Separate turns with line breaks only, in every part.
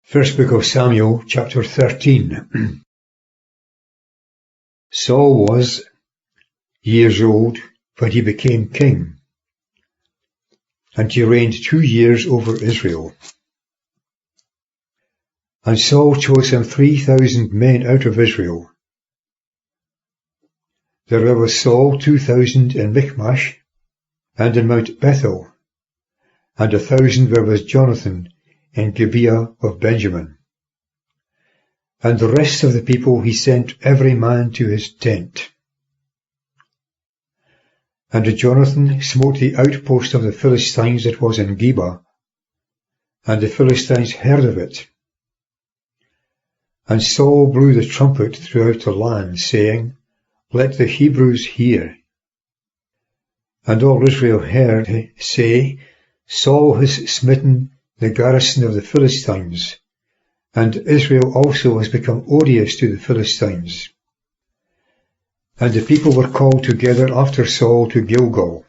First book of Samuel, chapter 13. Saul was years old when he became king, and he reigned 2 years over Israel. And Saul chose him 3,000 men out of Israel. There were with Saul 2,000 in Michmash, and in Mount Bethel, and 1,000 were with Jonathan in Gibeah of Benjamin. And the rest of the people he sent every man to his tent. And Jonathan smote the outpost of the Philistines that was in Geba, and the Philistines heard of it. And Saul blew the trumpet throughout the land, saying, Let the Hebrews hear. And all Israel heard say, Saul has smitten the garrison of the Philistines, and Israel also has become odious to the Philistines. And the people were called together after Saul to Gilgal.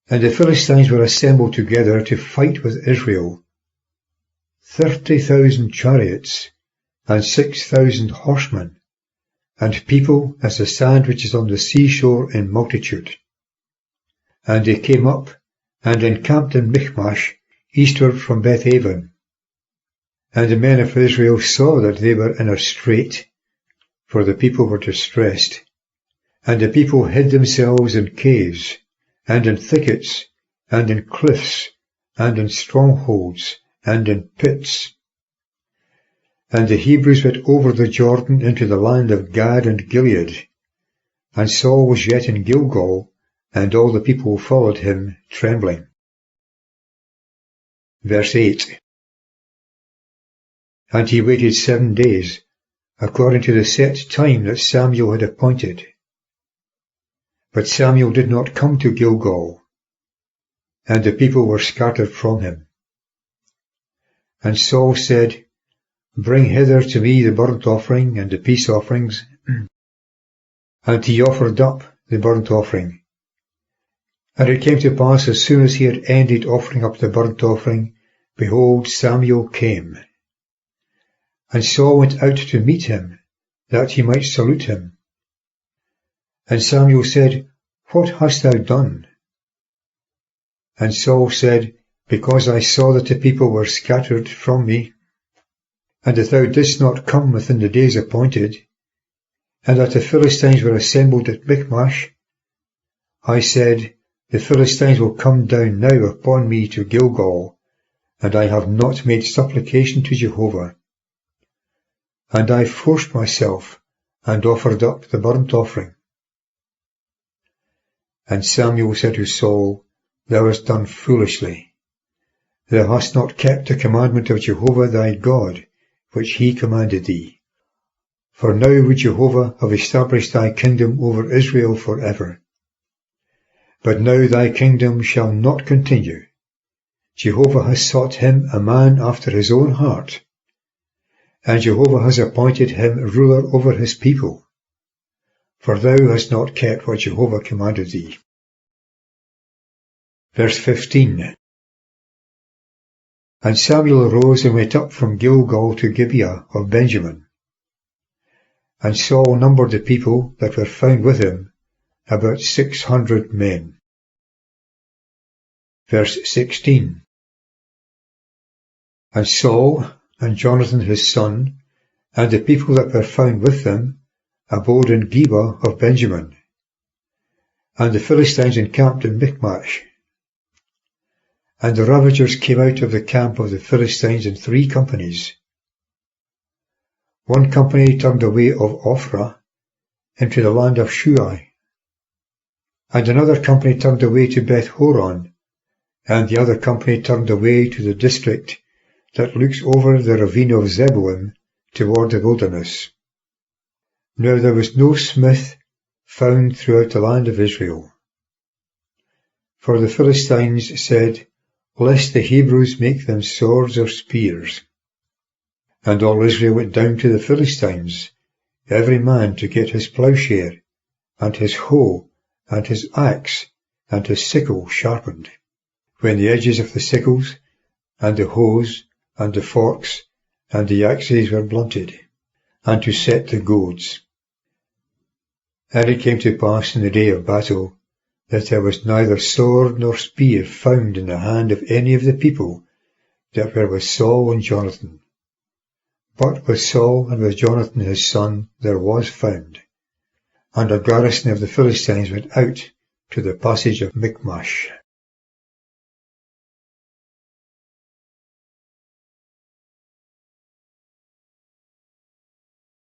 And the Philistines were assembled together to fight with Israel, 30,000 chariots, and 6,000 horsemen, and people as the sand which is on the seashore in multitude. And they came up, and encamped in Michmash, eastward from Bethaven. And the men of Israel saw that they were in a strait, for the people were distressed. And the people hid themselves in caves, and in thickets, and in cliffs, and in strongholds, and in pits. And the Hebrews went over the Jordan into the land of Gad and Gilead. And Saul was yet in Gilgal, and all the people followed him, trembling. Verse 8. And he waited 7 days, according to the set time that Samuel had appointed. But Samuel did not come to Gilgal, and the people were scattered from him. And Saul said, Bring hither to me the burnt offering and the peace offerings. And he offered up the burnt offering. And it came to pass, as soon as he had ended offering up the burnt offering, behold, Samuel came. And Saul went out to meet him, that he might salute him. And Samuel said, What hast thou done? And Saul said, Because I saw that the people were scattered from me, and that thou didst not come within the days appointed, and that the Philistines were assembled at Michmash, I said, The Philistines will come down now upon me to Gilgal, and I have not made supplication to Jehovah. And I forced myself, and offered up the burnt offering. And Samuel said to Saul, Thou hast done foolishly. Thou hast not kept the commandment of Jehovah thy God, which he commanded thee. For now would Jehovah have established thy kingdom over Israel forever. But now thy kingdom shall not continue. Jehovah has sought him a man after his own heart, and Jehovah has appointed him ruler over his people. For thou hast not kept what Jehovah commanded thee. Verse 15. And Samuel arose and went up from Gilgal to Gibeah of Benjamin. And Saul numbered the people that were found with him, about 600 men. Verse 16. And Saul and Jonathan his son, and the people that were found with them, abode in Geba of Benjamin. And the Philistines encamped in Michmash. And the ravagers came out of the camp of the Philistines in 3 companies. One company turned away of Ophrah into the land of Shuai, and another company turned away to Beth Horon, and the other company turned away to the district that looks over the ravine of Zebulun toward the wilderness. Now there was no smith found throughout the land of Israel. For the Philistines said, Lest the Hebrews make them swords or spears. And all Israel went down to the Philistines, every man to get his plowshare, and his hoe, and his axe, and his sickle sharpened. When the edges of the sickles and the hoes and the forks, and the axes were blunted, and to set the goads. And it came to pass in the day of battle, that there was neither sword nor spear found in the hand of any of the people that were with Saul and Jonathan. But with Saul and with Jonathan his son there was found. And a garrison of the Philistines went out to the passage of Michmash.